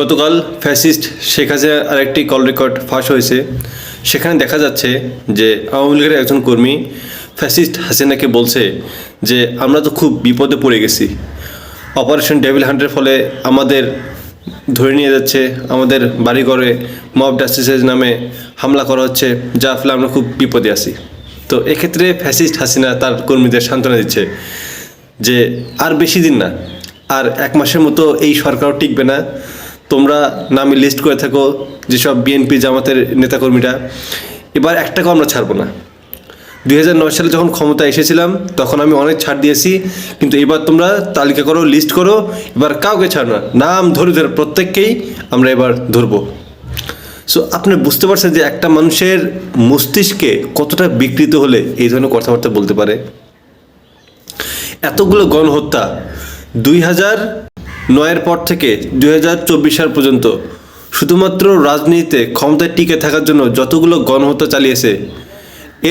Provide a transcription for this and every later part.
গতকাল ফ্যাসিস্ট শেখ হাসিনার আরেকটি কল রেকর্ড ফাঁস হয়েছে। সেখানে দেখা যাচ্ছে যে আওয়ামী লীগের একজন কর্মী ফ্যাসিস্ট হাসিনাকে বলছে যে আমরা তো খুব বিপদে পড়ে গেছি, অপারেশন ডেভিল হান্টের ফলে আমাদের ধরে নিয়ে যাচ্ছে, আমাদের বাড়িঘরে মব জাস্টিসের নামে হামলা করা হচ্ছে, যার ফলে আমরা খুব বিপদে আছি। তো এক্ষেত্রে ফ্যাসিস্ট হাসিনা তার কর্মীদের সান্ত্বনা দিচ্ছে যে আর বেশি দিন না, আর এক মাসের মতো এই সরকারও টিকবে না। তোমরা নামে লিস্ট করে থাকো যেসব বিএনপি জামাতের নেতাকর্মীরা, এবার এক টাকাও আমরা ছাড়বো না। 2009 সালে যখন ক্ষমতা এসেছিলাম তখন আমি অনেক ছাড় দিয়েছি, কিন্তু এবার তোমরা তালিকা করো, লিস্ট করো, এবার কাউকে ছাড় না, নাম ধরে ধরে প্রত্যেককেই আমরা এবার ধরবো। সো আপনি বুঝতে পারছেন যে একটা মানুষের মস্তিষ্কে কতটা বিকৃত হলে এই ধরনের কথাবার্তা বলতে পারে। এতগুলো গণহত্যা 2009-এর পর থেকে 2024 সাল পর্যন্ত শুধুমাত্র রাজনীতিতে ক্ষমতায় টিকে থাকার জন্য যতগুলো গণহত্যা চালিয়েছে,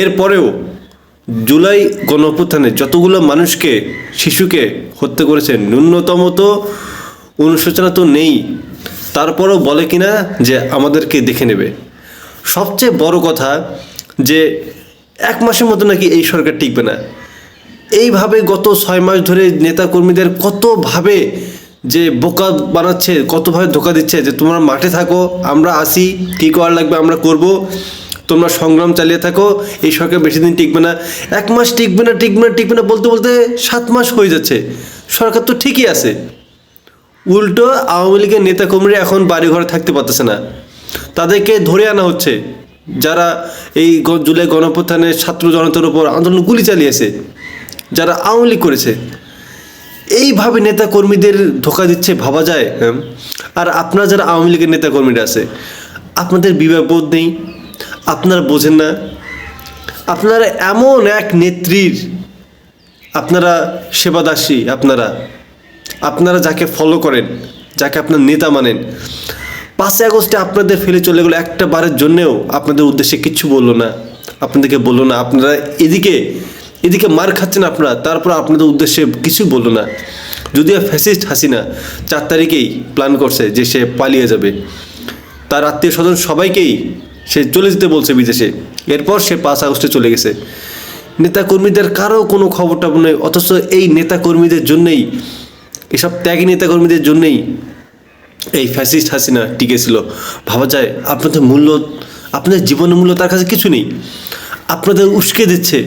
এরপরেও জুলাই গণঅভ্যুত্থানে যতগুলো মানুষকে, শিশুকে হত্যা করেছে, ন্যূনতম তো অনুশোচনা তো নেই। তারপরও বলে কিনা যে আমাদেরকে দেখে নেবে। সবচেয়ে বড় কথা যে এক মাসের মতো নাকি এই সরকার টিকবে না। এইভাবে গত 6 মাস ধরে নেতাকর্মীদের কতভাবে যে বোকা বানাচ্ছে, কতভাবে ধোকা দিচ্ছে যে তোমরা মাঠে থাকো, আমরা আসি, কী করা লাগবে আমরা করব, তোমরা সংগ্রাম চালিয়ে থাকো, এই সরকার বেশি দিন টিকবে না। 1 মাস টিকবে না, টিকবে না, টিকবে না বলতে বলতে 7 মাস হয়ে যাচ্ছে, সরকার তো ঠিকই আছে। উল্টো আওয়ামী লীগের নেতাকর্মীরা এখন বাড়িঘরে থাকতে পারতেছে না, তাদেরকে ধরে আনা হচ্ছে যারা এই জুলাই গণঅভ্যুত্থানে ছাত্র জনতার উপর আন্দোলন গুলি চালিয়েছে, যারা আওয়ামী লীগ করেছে। এইভাবে নেতাকর্মীদের ধোকা দিচ্ছে, ভাবা যায়? আর আপনারা যারা আওয়ামী লীগের নেতাকর্মীরা আছে, আপনাদের বিবেকবোধ নেই, আপনারা বোঝেন না। আপনারা এমন এক নেত্রীর আপনারা সেবাদাসী, আপনারা যাকে ফলো করেন, যাকে আপনার নেতা মানেন, 5 আগস্টে আপনাদের ফেলে চলে গেলো, একটা বারের জন্যেও আপনাদের উদ্দেশ্যে কিচ্ছু বললো না, আপনাদেরকে বললো না। আপনারা এদিকে মার খাচ্ছেন আপনারা, তারপর আপনাদের উদ্দেশ্যে কিছুই বললো না। যদিও ফ্যাসিস্ট হাসিনা 4 তারিখেই প্ল্যান করছে যে সে পালিয়ে যাবে, তার আত্মীয় স্বজন সবাইকেই সে চলে যেতে বলছে বিদেশে, এরপর সে 5 আগস্টে চলে গেছে। নেতাকর্মীদের কারো কোনো খবরটা নেই, অথচ এই নেতাকর্মীদের জন্যেই, এসব ত্যাগী নেতাকর্মীদের জন্যেই এই ফ্যাসিস্ট হাসিনা টিকেছিল। ভাবা যায়? আপনাদের জীবনের মূল্য তার কাছে কিছু নেই, আপনাদের উস্কে দিচ্ছে,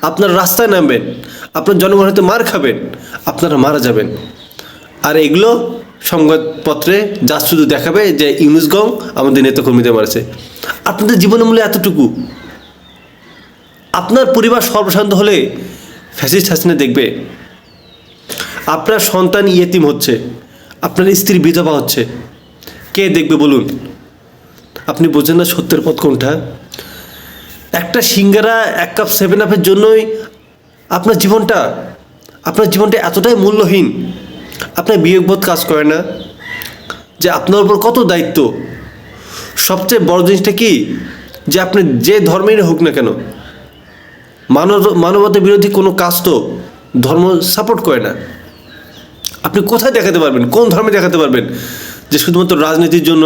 আপনার রাস্তায় নামবেন, আপনার জনগণ হয়তো মার খাবেন, আপনারা মারা যাবেন। আর এগুলো সংবাদপত্রে যা শুধু দেখাবে যে ইউনুসগং আমাদের নেতাকর্মীদের মারছে। আপনাদের জীবনের মূল্য এতটুকু। আপনার পরিবার সর্বশান্ত হলে ফ্যাসিস্ট হাসিনা দেখবে? আপনার সন্তান ইয়েতিম হচ্ছে, আপনার স্ত্রী বিধবা হচ্ছে, কে দেখবে বলুন? আপনি বোঝেন না সত্যের পথ কোনটা? একটা সিঙ্গারা, 1 কাপ 7 আপের জন্যই আপনার জীবনটা এতটাই মূল্যহীন। আপনার বিবেকবোধ কাজ করে না যে আপনার উপর কত দায়িত্ব। সবচেয়ে বড় জিনিসটা কি, যে আপনি যে ধর্মেরই হোক না কেন, মানবতা বিরোধী কোনো কাজ তো ধর্ম সাপোর্ট করে না। আপনি কোথায় দেখাতে পারবেন, কোন ধর্মে দেখাতে পারবেন যে শুধুমাত্র রাজনীতির জন্য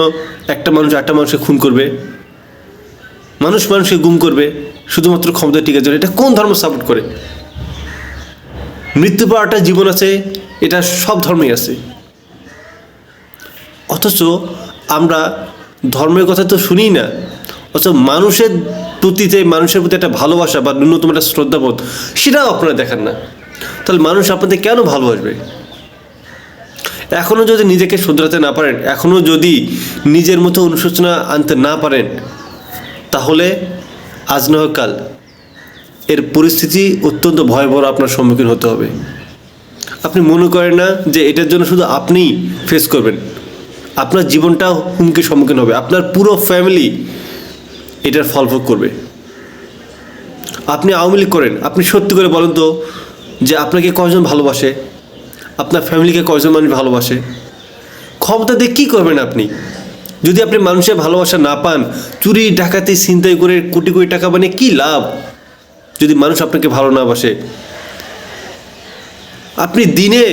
একটা মানুষকে খুন করবে, মানুষকে গুম করবে শুধুমাত্র ক্ষমতা টিকার জন্য? এটা কোন ধর্ম সাপোর্ট করে? মৃত্যু পাওয়াটা জীবন আছে, এটা সব ধর্মেই আছে। অথচ আমরা ধর্মের কথা তো শুনি না, অথচ মানুষের প্রতি একটা ভালোবাসা বা ন্যূনতম একটা শ্রদ্ধাবোধ, সেটাও আপনারা দেখান না। তাহলে মানুষ আপনাদের কেন ভালোবাসবে? এখনও যদি নিজেকে শুধরাতে না পারেন, এখনও যদি নিজের মতো অনুশোচনা আনতে না পারেন, তাহলে আজ নয় কাল এর পরিস্থিতি অত্যন্ত ভয়াবহ আপনার সম্মুখীন হতে হবে। আপনি মনে করেন না যে এটার জন্য শুধু আপনিই ফেস করবেন, আপনার জীবনটাও হুমকির সম্মুখীন হবে, আপনার পুরো ফ্যামিলি এটার ফলভোগ করবে। আপনি আওয়ামী লীগ করেন, আপনি সত্যি করে বলেন তো যে আপনাকে কয়জন ভালোবাসে, আপনার ফ্যামিলিকে কয়জন মানুষ ভালোবাসে? ক্ষমতা দিয়ে কী করবেন আপনি? যদি আপনি মানুষের ভালোবাসা না পান, চুরি ডাকাতি ছিনতাই করে কোটি কোটি টাকা বানিয়ে কী লাভ যদি মানুষ আপনাকে ভালো না বাসে? আপনি দিনে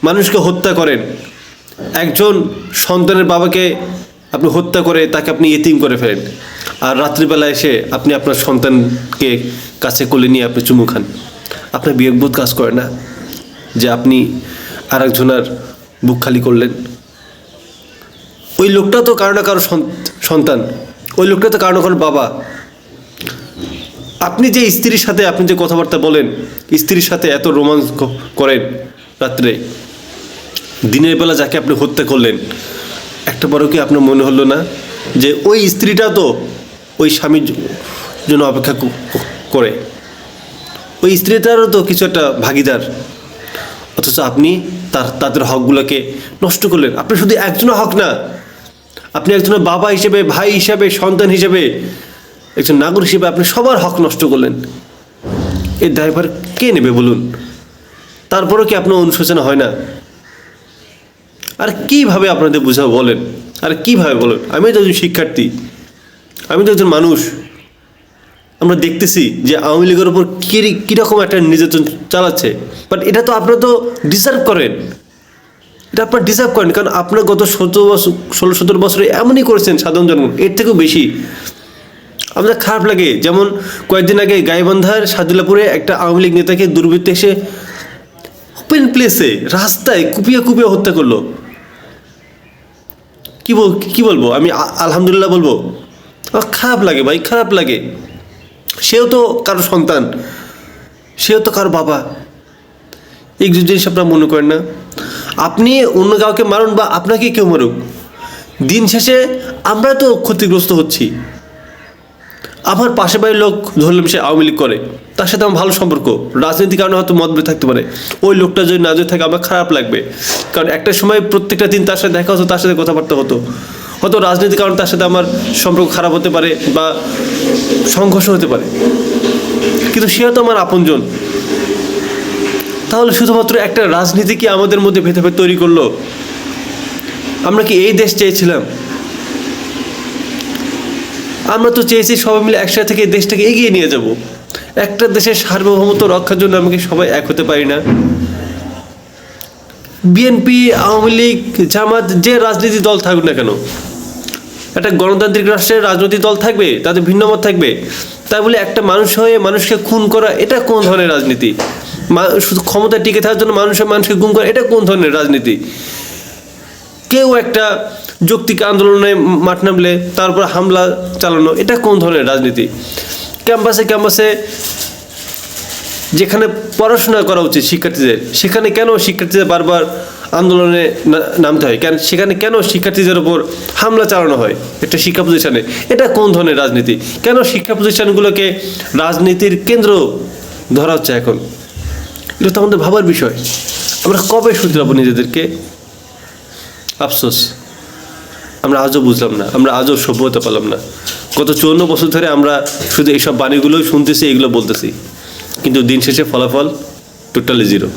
মানুষকে হত্যা করেন, একজন সন্তানের বাবাকে আপনি হত্যা করে তাকে আপনি এতিম করে ফেলেন, আর রাত্রিবেলা এসে আপনি আপনার সন্তানকে কাছে কোলে নিয়ে আপনি চুমু খান। আপনার বিবেকবোধ কাজ করে না যে আপনি আর একজনের বুক খালি করলেন? ওই লোকটা তো কারো না কারো সন্তান, ওই লোকটা তো কারো না কারো বাবা। আপনি যে স্ত্রীর সাথে আপনি যে কথাবার্তা বলেন, স্ত্রীর সাথে এত রোমান্স করেন রাত্রে, দিনের বেলা যাকে আপনি হত্যা করলেন, একটা বারও কি আপনার মনে হলো না যে ওই স্ত্রীটা তো ওই স্বামীর জন্য অপেক্ষা করে, ওই স্ত্রীটারও তো কিছু একটা ভাগিদার, অথচ আপনি তাদের হকগুলোকে নষ্ট করলেন। আপনি শুধু একজনের হক না, আপনি একজনের বাবা হিসেবে, ভাই হিসেবে, সন্তান হিসেবে, একজন নাগরিক হিসেবে আপনি সবার হক নষ্ট করলেন। এর দায়ভার কে নেবে বলুন? তারপরেও কি আপনার অনুশোচনা হয় না? আর কীভাবে আপনাদের বোঝাবো বলেন? আর কীভাবে বলেন? আমি তো একজন শিক্ষার্থী, আমি তো একজন মানুষ। আমরা দেখতেছি যে আওয়ামী লীগের ওপর কীরকম একটা নির্যাতন চালাচ্ছে, বাট এটা তো আপনারা তো ডিজার্ভ করেন, এটা আপনারা ডিজার্ভ করেন, কারণ আপনার গত 16-17 বছরে এমনই করেছেন সাধারণ জনগণ, এর থেকেও বেশি। আমাদের খারাপ লাগে, যেমন কয়েকদিন আগে গাইবান্ধার সাদুল্লাপুরে একটা আওয়ামী লীগ নেতাকে দুর্বৃত্ত এসে ওপেন প্লেসে রাস্তায় কুপিয়ে কুপিয়ে হত্যা করলো। কি বলবো আমি? আলহামদুলিল্লাহ বলবো? আমার খারাপ লাগে ভাই, খারাপ লাগে। সেও তো কারো সন্তান, সেও তো কারো বাবা। এই জিনিস আপনারা মনে করেন না? আপনি অন্য কাউকে মারুন বা আপনাকে কেউ মারুক, দিন শেষে আমরা তো ক্ষতিগ্রস্ত হচ্ছি। আমার পাশে বাড়ির লোক ধরলাম সে আওয়ামী লীগ করে, তার সাথে আমার ভালো সম্পর্ক, রাজনীতির কারণে হয়তো মতভেদ থাকতে পারে, ওই লোকটা যদি না যদি থাকে আমার খারাপ লাগবে। কারণ একটা সময় প্রত্যেকটা দিন তার সাথে দেখা হতো, তার সাথে কথাবার্তা হতো, হয়তো রাজনীতির কারণে তার সাথে আমার সম্পর্ক খারাপ হতে পারে বা সংঘর্ষ হতে পারে, কিন্তু সেও তো আমার আপনজন। তাহলে শুধুমাত্র একটা রাজনীতি কি আমাদের মধ্যে ভেদাভেদ তৈরি করলো? আমরা কি এই দেশ চেয়েছিলাম? আমরা তো চেয়েছি সবাই মিলে একসাথে থেকে দেশটাকে এগিয়ে নিয়ে যাব। একটা দেশের সার্বভৌমত্ব রক্ষার জন্য আমাকে সবাই এক হতে পারি না? বিএনপি, আওয়ামী লীগ, জামাত, যে রাজনীতি দল থাকুক না কেন, একটা গণতান্ত্রিক রাষ্ট্রের রাজনৈতিক দল থাকবে, তাদের ভিন্ন মত থাকবে। তাই বলে একটা মানুষ হয়ে মানুষকে খুন করা, এটা কোন ধরনের রাজনীতি? শুধু ক্ষমতা টিকে থাকার জন্য মানুষকে গুম করা, এটা কোন ধরনের রাজনীতি? কেউ একটা যৌক্তিক আন্দোলনে মাঠ নামলে তারপর হামলা চালানো, এটা কোন ধরনের রাজনীতি? ক্যাম্পাসে যেখানে পড়াশোনা করা উচিত শিক্ষার্থীদের, সেখানে কেন শিক্ষার্থীদের বারবার আন্দোলনে নামতে হয়? সেখানে কেন শিক্ষার্থীদের ওপর হামলা চালানো হয় একটা শিক্ষা প্রতিষ্ঠানে? এটা কোন ধরনের রাজনীতি? কেন শিক্ষা প্রতিষ্ঠানগুলোকে রাজনীতির কেন্দ্র ধরা হচ্ছে এখন? এটা তো আমাদের ভাবার বিষয়। আমরা কবে শুধরাবো নিজেদেরকে? আফসোস, আমরা আজও বুঝলাম না, আমরা আজও সভ্য হতে পারলাম না। গত 54 বছর ধরে আমরা শুধু এইসব বাণীগুলোই শুনতেছি, এগুলো বলতেছি, কিন্তু দিন শেষে ফলাফল টোটালি জিরো।